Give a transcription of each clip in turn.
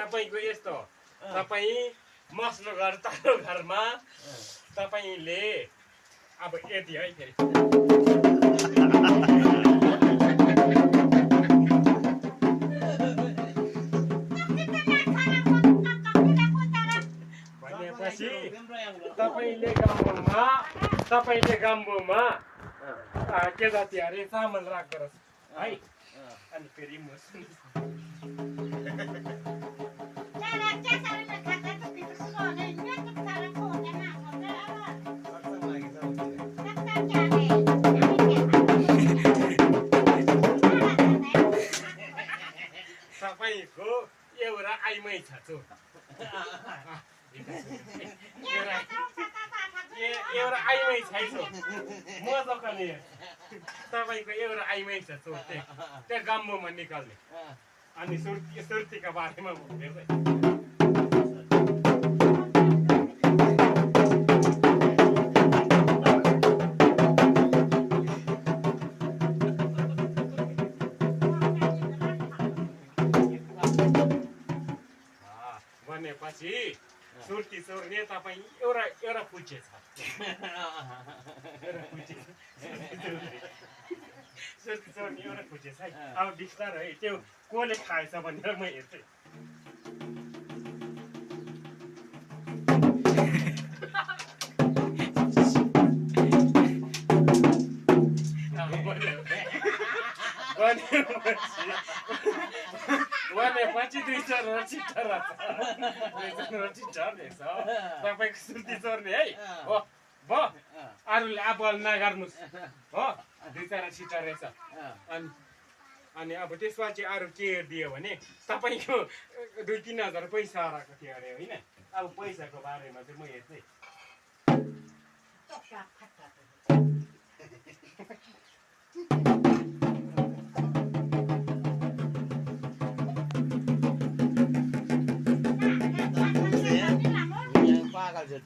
तपाईको यस्तो तपाई मस्लो घर तारो घरमा तपाईले अब यति है फेरि भनेपछि तपाईले गाम्बोमा के जाति अरे चामल राख्दो रहेछ है अनि फेरि म तपाईँको एउटा आइमै छ चो एउटा आइमै छैछ म दोकाने तपाईँको एउटा आइमै छ चो त्यो गाम्बोमा निकाल्ने अनि सुर्तीका बारेमा हेर्दै भनेपछि सुर्ती चोर्ने तपाईँ एउटा पुच्छे छ सुर्ती चोर्ने एउटा पुच्छे छ है अब बिस्तारै त्यो कसले खाएछ भनेर म हेर्छु भनेपछि 200 छिट्टा रहेछ तपाईँको सुर्ती चोर्ने है हो भयो अरूले अब नगर्नुहोस् हो 2-4 छिट्टा रहेछ अनि अब त्यसमा चाहिँ अरू के दियो भने तपाईँको 2-3 हजार पैसा आएको थियो अरे होइन अब पैसाको बारेमा चाहिँ म हेर्छु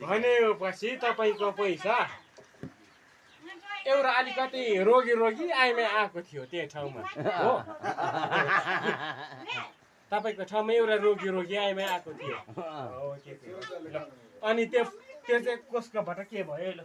भनेपछि तपाईँको पैसा एउटा अलिकति रोगी आइमै आएको थियो त्यो ठाउँमा हो तपाईँको ठाउँमा एउटा रोगी आइमै आएको थियो अनि त्यो चाहिँ कसकोबाट के भयो ल